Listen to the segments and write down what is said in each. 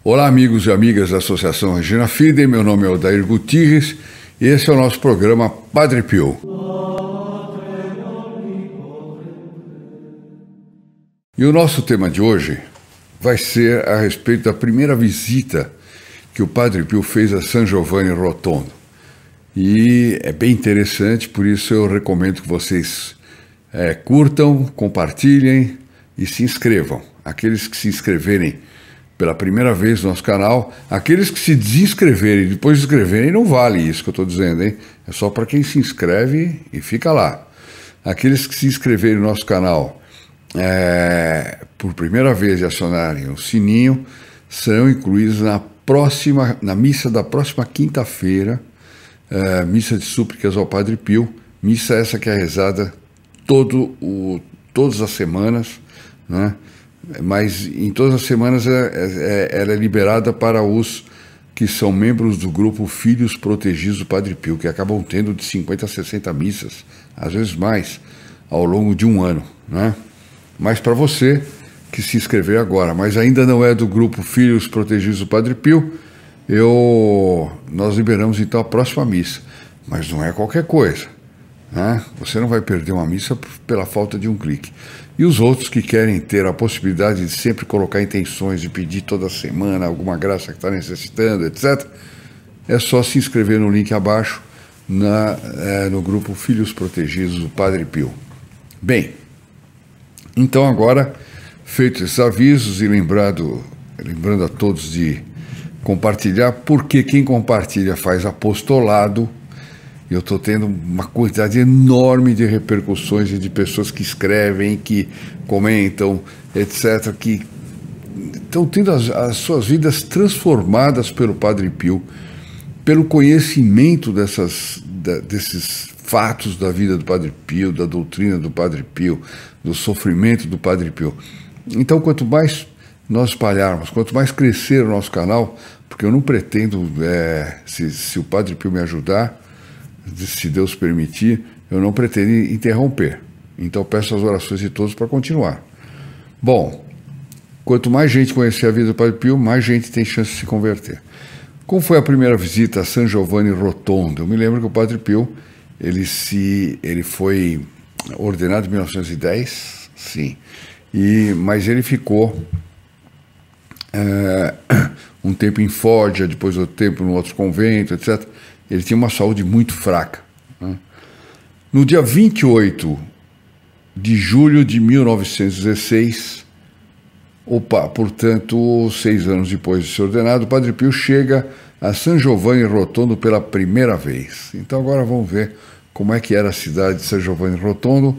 Olá, amigos e amigas da Associação Regina Fidem, meu nome é Odair Gutierrez e esse é o nosso programa Padre Pio. E o nosso tema de hoje vai ser a respeito da primeira visita que o Padre Pio fez a San Giovanni Rotondo. E é bem interessante, por isso eu recomendo que vocês curtam, compartilhem e se inscrevam. Aqueles que se inscreverem pela primeira vez no nosso canal, aqueles que se desinscreverem e depois se inscreverem, não vale isso que eu estou dizendo, hein? É só para quem se inscreve e fica lá. Aqueles que se inscreverem no nosso canal por primeira vez e acionarem o sininho, serão incluídos na missa da próxima quinta-feira, missa de súplicas ao Padre Pio, missa essa que é rezada todas as semanas, né? Mas em todas as semanas ela é liberada para os que são membros do grupo Filhos Protegidos do Padre Pio, que acabam tendo de 50 a 60 missas, às vezes mais, ao longo de um ano, né? Mas para você que se inscrever agora, mas ainda não é do grupo Filhos Protegidos do Padre Pio, nós liberamos então a próxima missa, mas não é qualquer coisa, né? Você não vai perder uma missa pela falta de um clique. E os outros que querem ter a possibilidade de sempre colocar intenções, de pedir toda semana alguma graça que está necessitando, etc., é só se inscrever no link abaixo no grupo Filhos Protegidos do Padre Pio. Bem, então agora, feitos esses avisos e lembrando a todos de compartilhar, porque quem compartilha faz apostolado. Eu estou tendo uma quantidade enorme de repercussões e de pessoas que escrevem, que comentam, etc., que estão tendo as suas vidas transformadas pelo Padre Pio, pelo conhecimento desses fatos da vida do Padre Pio, da doutrina do Padre Pio, do sofrimento do Padre Pio. Então, quanto mais nós espalharmos, quanto mais crescer o nosso canal, porque eu não pretendo, se o Padre Pio me ajudar, se Deus permitir, eu não pretendo interromper. Então peço as orações de todos para continuar. Bom, quanto mais gente conhecer a vida do Padre Pio, mais gente tem chance de se converter. Como foi a primeira visita a San Giovanni Rotondo? Eu me lembro que o Padre Pio, ele foi ordenado em 1910, sim, mas ele ficou um tempo em Foggia, depois outro tempo no outro convento, etc. Ele tinha uma saúde muito fraca, né? No dia 28 de julho de 1916, portanto, 6 anos depois de ser ordenado, o Padre Pio chega a San Giovanni Rotondo pela primeira vez. Então agora vamos ver como é que era a cidade de San Giovanni Rotondo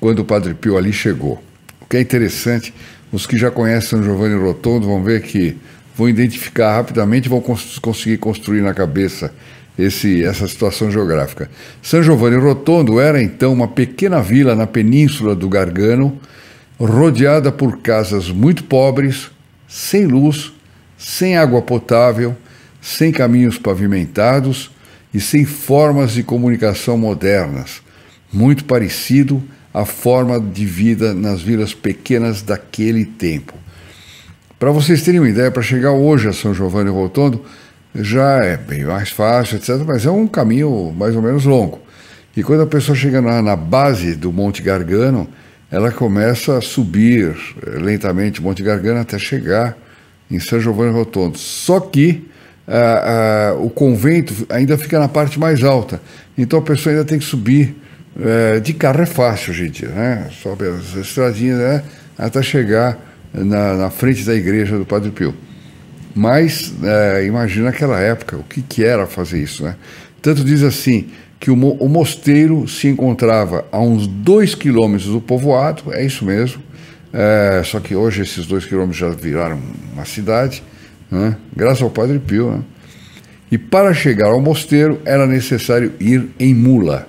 quando o Padre Pio ali chegou. O que é interessante, os que já conhecem San Giovanni Rotondo vão ver que vão identificar rapidamente e vão conseguir construir na cabeça essa situação geográfica. San Giovanni Rotondo era então uma pequena vila na península do Gargano, rodeada por casas muito pobres, sem luz, sem água potável, sem caminhos pavimentados e sem formas de comunicação modernas, muito parecido à forma de vida nas vilas pequenas daquele tempo. Para vocês terem uma ideia, para chegar hoje a San Giovanni Rotondo, já é bem mais fácil, etc., mas é um caminho mais ou menos longo. E quando a pessoa chega na base do Monte Gargano, ela começa a subir lentamente o Monte Gargano até chegar em San Giovanni Rotondo. Só que o convento ainda fica na parte mais alta, então a pessoa ainda tem que subir. De carro é fácil, gente, né? Sobe as estradinhas, né? Até chegar na frente da igreja do Padre Pio. Mas imagina aquela época, o que era fazer isso, né? Tanto diz assim, que o mosteiro se encontrava a uns 2 quilômetros do povoado, é isso mesmo, só que hoje esses 2 quilômetros já viraram uma cidade, né? Graças ao Padre Pio, né? E para chegar ao mosteiro era necessário ir em mula.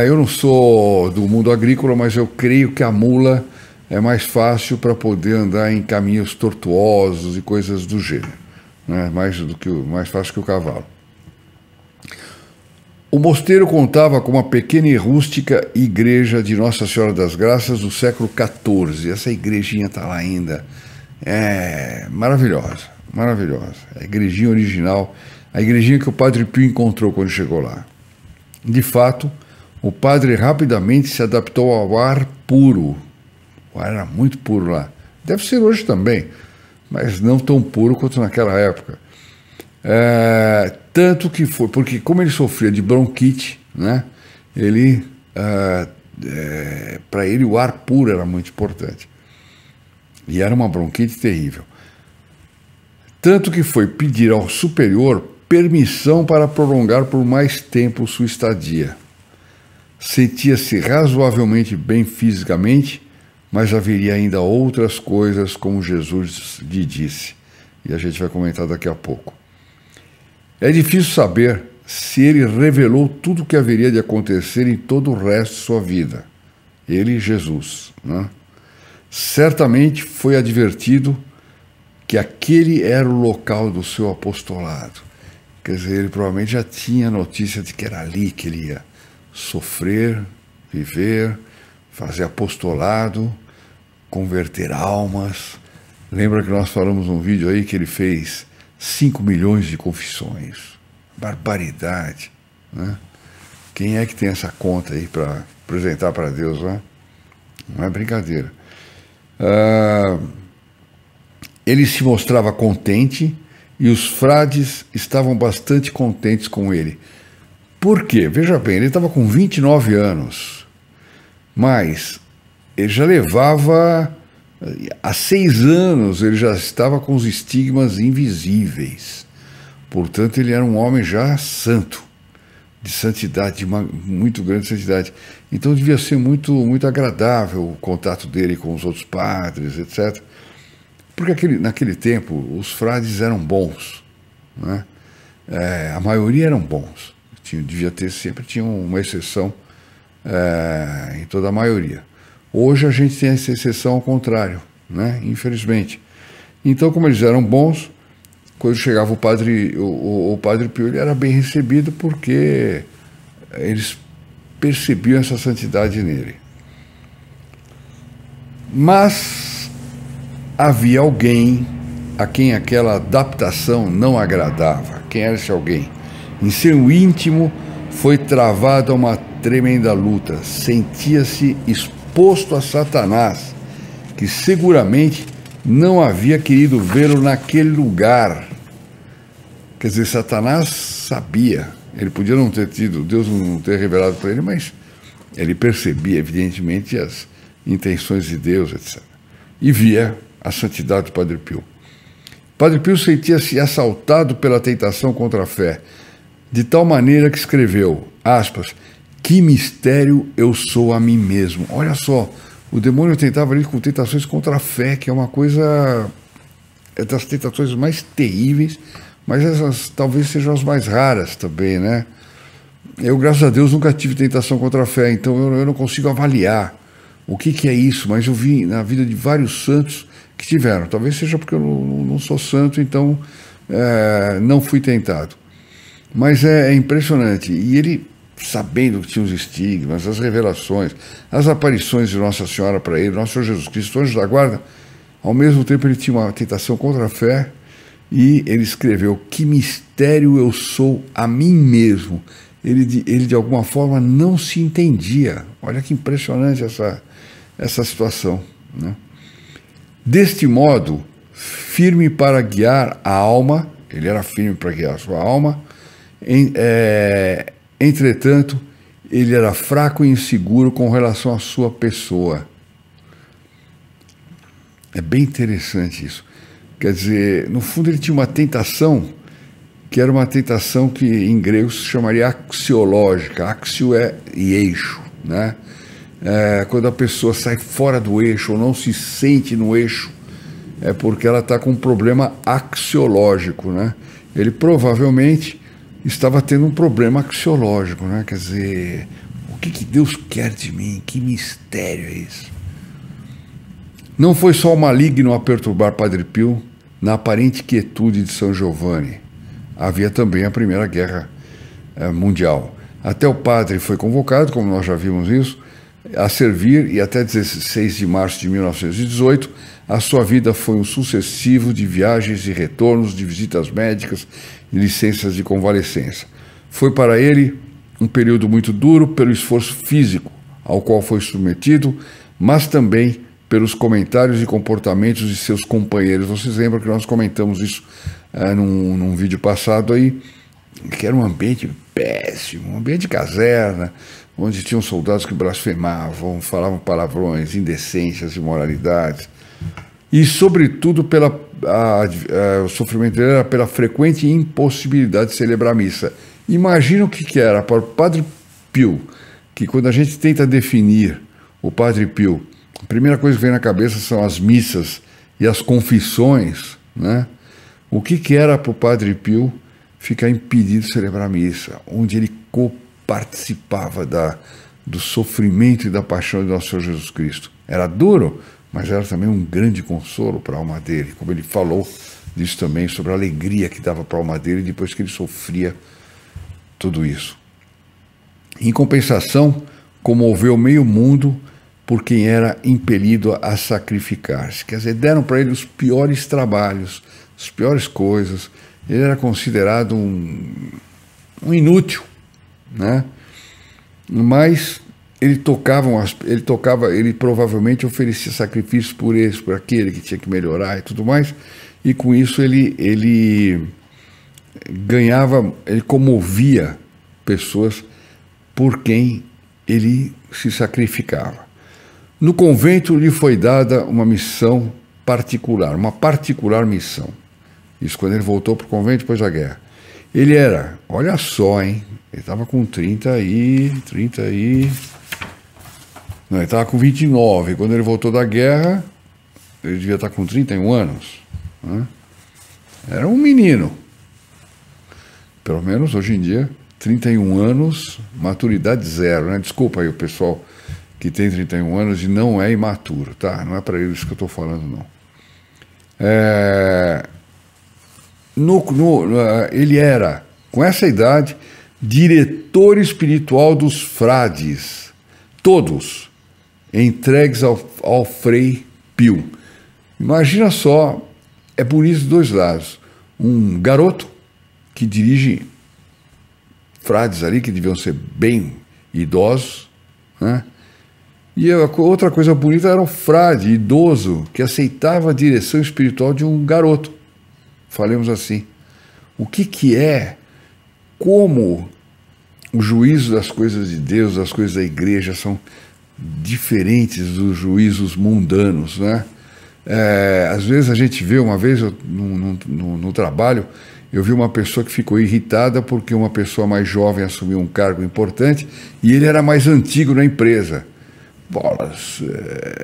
Eu não sou do mundo agrícola, mas eu creio que a mula é mais fácil para poder andar em caminhos tortuosos e coisas do gênero, né? Mais fácil que o cavalo. O mosteiro contava com uma pequena e rústica igreja de Nossa Senhora das Graças do século XIV. Essa igrejinha está lá ainda, maravilhosa, maravilhosa. A igrejinha original, a igrejinha que o Padre Pio encontrou quando chegou lá. De fato, o padre rapidamente se adaptou ao ar puro. O ar era muito puro lá. Deve ser hoje também, mas não tão puro quanto naquela época. Tanto que foi, porque como ele sofria de bronquite, né, para ele o ar puro era muito importante. E era uma bronquite terrível. Tanto que foi pedir ao superior permissão para prolongar por mais tempo sua estadia. Sentia-se razoavelmente bem fisicamente, mas haveria ainda outras coisas, como Jesus lhe disse. E a gente vai comentar daqui a pouco. É difícil saber se ele revelou tudo o que haveria de acontecer em todo o resto de sua vida. Ele, Jesus, né? Certamente foi advertido que aquele era o local do seu apostolado. Quer dizer, ele provavelmente já tinha notícia de que era ali que ele ia sofrer, viver, fazer apostolado, converter almas. Lembra que nós falamos num vídeo aí que ele fez 5 milhões de confissões. Barbaridade, né? Quem é que tem essa conta aí para apresentar para Deus, né? Não é brincadeira. Ele se mostrava contente e os frades estavam bastante contentes com ele. Por quê? Veja bem, ele estava com 29 anos, mas ele já levava, há 6 anos, ele já estava com os estigmas invisíveis. Portanto, ele era um homem já santo, de santidade, de uma muito grande santidade. Então, devia ser muito, muito agradável o contato dele com os outros padres, etc. Porque naquele tempo, os frades eram bons, né? A maioria eram bons. Sempre tinha uma exceção em toda a maioria. Hoje a gente tem essa exceção ao contrário, né? Infelizmente. Então, como eles eram bons, quando chegava o Padre Pio, ele era bem recebido porque eles percebiam essa santidade nele. Mas havia alguém a quem aquela adaptação não agradava. Quem era esse alguém? Em seu íntimo foi travada uma tremenda luta. Sentia-se exposto a Satanás, que seguramente não havia querido vê-lo naquele lugar. Quer dizer, Satanás sabia. Ele podia não ter tido, Deus não ter revelado para ele, mas ele percebia, evidentemente, as intenções de Deus, etc. E via a santidade do Padre Pio. Padre Pio sentia-se assaltado pela tentação contra a fé, de tal maneira que escreveu, aspas, que mistério eu sou a mim mesmo. Olha só, o demônio tentava ali com tentações contra a fé, que é uma coisa, das tentações mais terríveis, mas essas talvez sejam as mais raras também, né? Eu, graças a Deus, nunca tive tentação contra a fé, então eu não consigo avaliar o que é isso, mas eu vi na vida de vários santos que tiveram. Talvez seja porque eu não sou santo, então não fui tentado. Mas é impressionante. E ele, sabendo que tinha os estigmas, as revelações, as aparições de Nossa Senhora para ele, Nosso Senhor Jesus Cristo, anjo da guarda, ao mesmo tempo ele tinha uma tentação contra a fé e ele escreveu, que mistério eu sou a mim mesmo. Ele de alguma forma não se entendia. Olha que impressionante essa situação, né? Deste modo, firme para guiar a alma, ele era firme para guiar a sua alma, entretanto, ele era fraco e inseguro com relação à sua pessoa. É bem interessante isso. Quer dizer, no fundo ele tinha uma tentação, que era uma tentação que em grego se chamaria axiológica. Axio e eixo, né? Quando a pessoa sai fora do eixo ou não se sente no eixo, é porque ela está com um problema axiológico, né? Ele provavelmente estava tendo um problema axiológico, né? Quer dizer, o que Deus quer de mim? Que mistério é esse? Não foi só o maligno a perturbar Padre Pio na aparente quietude de São Giovanni. Havia também a Primeira Guerra Mundial. Até o padre foi convocado, como nós já vimos isso, a servir, e até 16 de março de 1918, a sua vida foi um sucessivo de viagens e retornos, de visitas médicas e licenças de convalescença. Foi para ele um período muito duro pelo esforço físico ao qual foi submetido, mas também pelos comentários e comportamentos de seus companheiros. Vocês lembram que nós comentamos isso num vídeo passado aí, que era um ambiente péssimo, um ambiente de caserna, onde tinham soldados que blasfemavam, falavam palavrões, indecências, imoralidades. E, sobretudo, o sofrimento dele era pela frequente impossibilidade de celebrar a missa. Imagina o que era para o Padre Pio, que quando a gente tenta definir o Padre Pio, a primeira coisa que vem na cabeça são as missas e as confissões, né? O que era para o Padre Pio ficar impedido de celebrar a missa, onde ele participava do sofrimento e da paixão de nosso Senhor Jesus Cristo. Era duro, mas era também um grande consolo para a alma dele, como ele falou disso também, sobre a alegria que dava para a alma dele depois que ele sofria tudo isso. Em compensação, comoveu meio mundo por quem era impelido a sacrificar-se. Quer dizer, deram para ele os piores trabalhos, as piores coisas. Ele era considerado um inútil, né? Mas ele provavelmente oferecia sacrifícios por aquele que tinha que melhorar e tudo mais, e com isso ele ganhava, ele comovia pessoas por quem ele se sacrificava. No convento lhe foi dada uma missão particular, uma particular missão. Isso quando ele voltou para o convento depois da guerra. Ele era, olha só, hein? Ele estava com Não, ele estava com 29. Quando ele voltou da guerra, ele devia estar com 31 anos. Né? Era um menino. Pelo menos hoje em dia, 31 anos, maturidade zero, né? Desculpa aí o pessoal que tem 31 anos e não é imaturo, tá? Não é para isso que eu estou falando, não. Ele era, com essa idade, diretor espiritual dos frades, todos entregues ao Frei Pio. Imagina só, é bonito dos dois lados. Um garoto que dirige frades ali, que deviam ser bem idosos, né? E a outra coisa bonita era o frade idoso que aceitava a direção espiritual de um garoto. Falemos assim. O que é, como o juízo das coisas de Deus, das coisas da igreja, são diferentes dos juízos mundanos, né? Às vezes a gente vê, uma vez no trabalho, eu vi uma pessoa que ficou irritada porque uma pessoa mais jovem assumiu um cargo importante e ele era mais antigo na empresa. Bolas,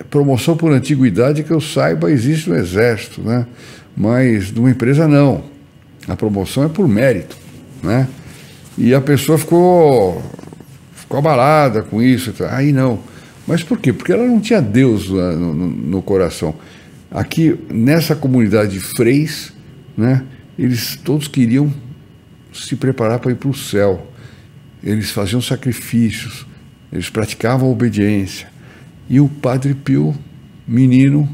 promoção por antiguidade, que eu saiba, existe no Exército, né? Mas numa empresa não. A promoção é por mérito, né? E a pessoa ficou abalada com isso. Aí não. Mas por quê? Porque ela não tinha Deus no coração. Aqui, nessa comunidade de freis, né, eles todos queriam se preparar para ir para o céu. Eles faziam sacrifícios, eles praticavam a obediência. E o Padre Pio, menino,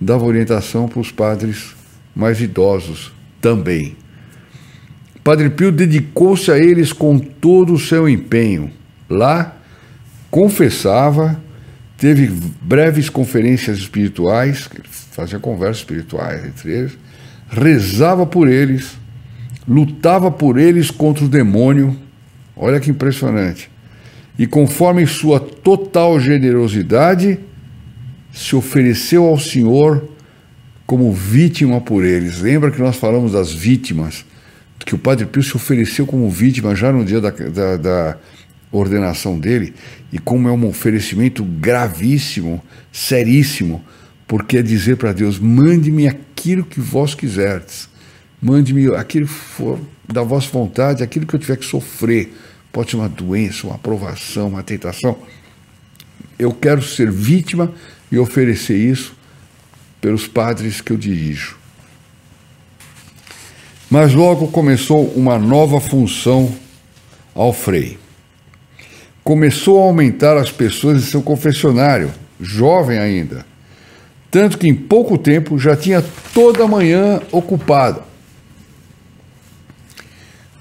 dava orientação para os padres mais idosos também. Padre Pio dedicou-se a eles com todo o seu empenho. Lá, confessava, teve breves conferências espirituais, fazia conversas espirituais entre eles, rezava por eles, lutava por eles contra o demônio. Olha que impressionante. E conforme sua total generosidade, se ofereceu ao Senhor como vítima por eles. Lembra que nós falamos das vítimas, que o Padre Pio se ofereceu como vítima já no dia da ordenação dele, e como é um oferecimento gravíssimo, seríssimo, porque é dizer para Deus: mande-me aquilo que vós quiserdes, mande-me aquilo que for da vossa vontade, aquilo que eu tiver que sofrer. Pode ser uma doença, uma provação, uma tentação. Eu quero ser vítima e oferecer isso pelos padres que eu dirijo. Mas logo começou uma nova função ao Frei. começou a aumentar as pessoas em seu confessionário, jovem ainda. Tanto que em pouco tempo já tinha toda a manhã ocupada.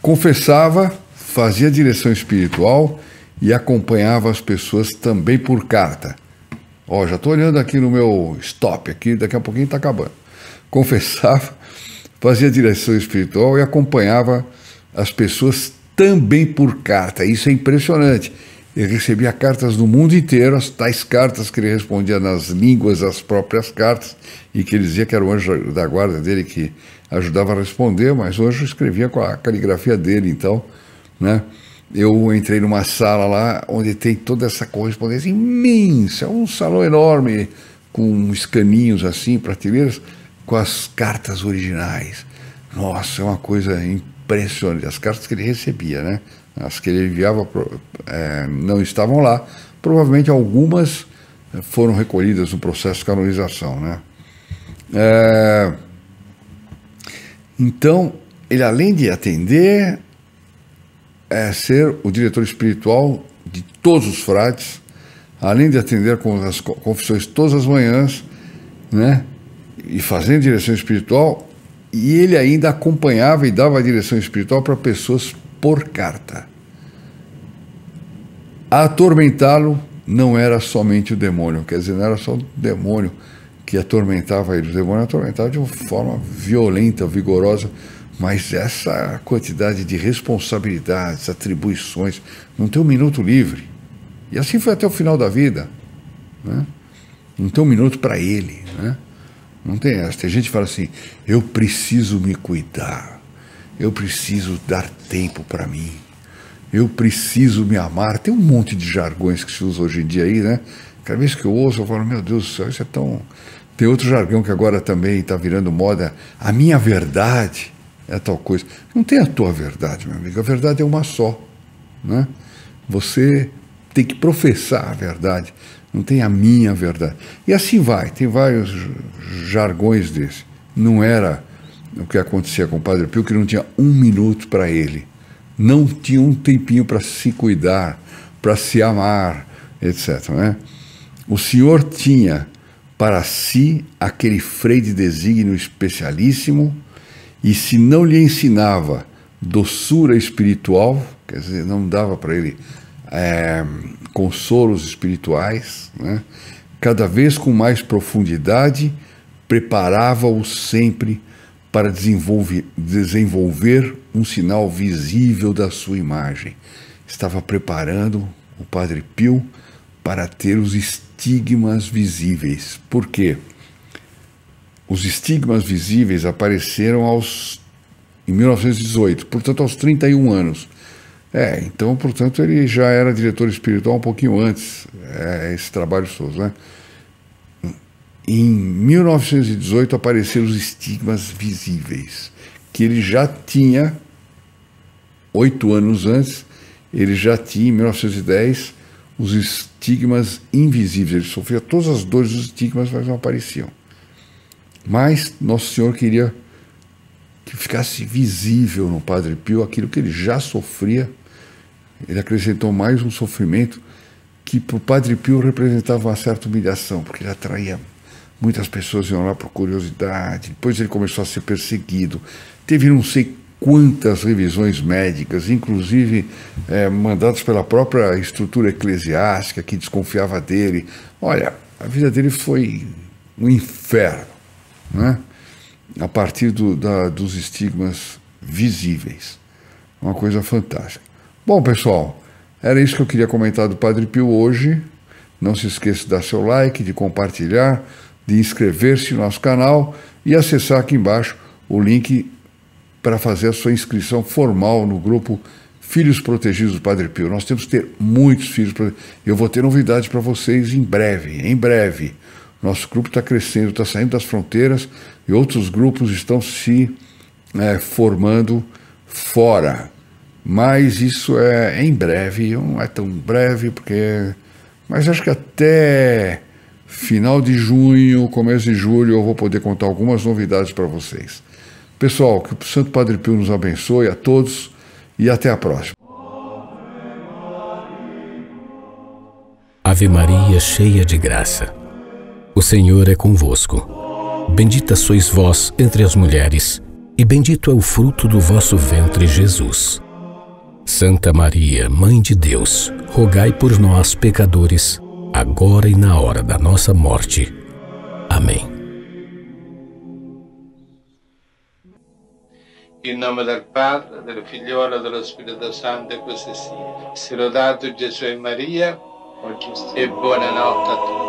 Confessava, fazia direção espiritual e acompanhava as pessoas também por carta. Ó, já estou olhando aqui no meu stop, aqui, daqui a pouquinho está acabando. Confessava, fazia direção espiritual e acompanhava as pessoas também por carta. Isso é impressionante. Ele recebia cartas do mundo inteiro, as tais cartas que ele respondia nas línguas das próprias cartas, e que ele dizia que era o anjo da guarda dele que ajudava a responder, mas o anjo escrevia com a caligrafia dele, então, né? Eu entrei numa sala lá onde tem toda essa correspondência imensa, é um salão enorme, com escaninhos assim, prateleiras, com as cartas originais. Nossa, é uma coisa impressionante. As cartas que ele recebia, né? As que ele enviava não estavam lá. Provavelmente algumas foram recolhidas no processo de canonização, né? Então, ele além de atender, ser o diretor espiritual de todos os frades, além de atender com as confissões todas as manhãs, né? E fazendo direção espiritual, e ele ainda acompanhava e dava a direção espiritual para pessoas por carta. Atormentá-lo não era somente o demônio, quer dizer, não era só o demônio que atormentava ele, o demônio atormentava de uma forma violenta, vigorosa, mas essa quantidade de responsabilidades, atribuições, não tem um minuto livre. E assim foi até o final da vida, né? Não tem um minuto para ele, né? Não tem essa. Tem gente que fala assim, eu preciso me cuidar, eu preciso dar tempo para mim, eu preciso me amar. Tem um monte de jargões que se usa hoje em dia aí, né? Cada vez que eu ouço, eu falo, meu Deus do céu, isso é tão... Tem outro jargão que agora também está virando moda, a minha verdade é tal coisa. Não tem a tua verdade, meu amigo, a verdade é uma só, né? Você tem que professar a verdade, não tem a minha verdade. E assim vai, tem vários jargões desse. Não era o que acontecia com o Padre Pio, que não tinha um minuto para ele, não tinha um tempinho para se cuidar, para se amar, etc., né? O Senhor tinha para si aquele freio de desígnio especialíssimo, e se não lhe ensinava doçura espiritual, quer dizer, não dava para ele consolos espirituais, né? Cada vez com mais profundidade, preparava-o sempre para desenvolver um sinal visível da sua imagem. Estava preparando o Padre Pio para ter os estigmas visíveis. Por quê? Os estigmas visíveis apareceram em 1918, portanto aos 31 anos. Então, portanto, ele já era diretor espiritual um pouquinho antes, esse trabalho todo, né? Em 1918 apareceram os estigmas visíveis, que ele já tinha, 8 anos antes, ele já tinha, em 1910, os estigmas invisíveis. Ele sofria todas as dores dos estigmas, mas não apareciam. Mas Nosso Senhor queria que ficasse visível no Padre Pio aquilo que ele já sofria. Ele acrescentou mais um sofrimento que para o Padre Pio representava uma certa humilhação, porque ele atraía muitas pessoas, iam lá por curiosidade. Depois ele começou a ser perseguido. Teve não sei quantas revisões médicas, inclusive mandadas pela própria estrutura eclesiástica que desconfiava dele. Olha, a vida dele foi um inferno, né? A partir dos estigmas visíveis. Uma coisa fantástica. Bom, pessoal, era isso que eu queria comentar do Padre Pio hoje. Não se esqueça de dar seu like, de compartilhar, de inscrever-se no nosso canal e acessar aqui embaixo o link para fazer a sua inscrição formal no grupo Filhos Protegidos do Padre Pio. Nós temos que ter muitos filhos protegidos. Eu vou ter novidades para vocês em breve, em breve. Nosso grupo está crescendo, está saindo das fronteiras e outros grupos estão se formando fora. Mas isso é em breve, não é tão breve, mas acho que até final de junho, começo de julho, eu vou poder contar algumas novidades para vocês. Pessoal, que o Santo Padre Pio nos abençoe a todos e até a próxima. Ave Maria, cheia de graça, o Senhor é convosco. Bendita sois vós entre as mulheres, e bendito é o fruto do vosso ventre, Jesus. Santa Maria, Mãe de Deus, rogai por nós, pecadores, agora e na hora da nossa morte. Amém. In nome del Padre, del Figliolo e dello Spirito Santo, e così sia. Sia lodato Gesù e Maria, e buonanotte a tutti.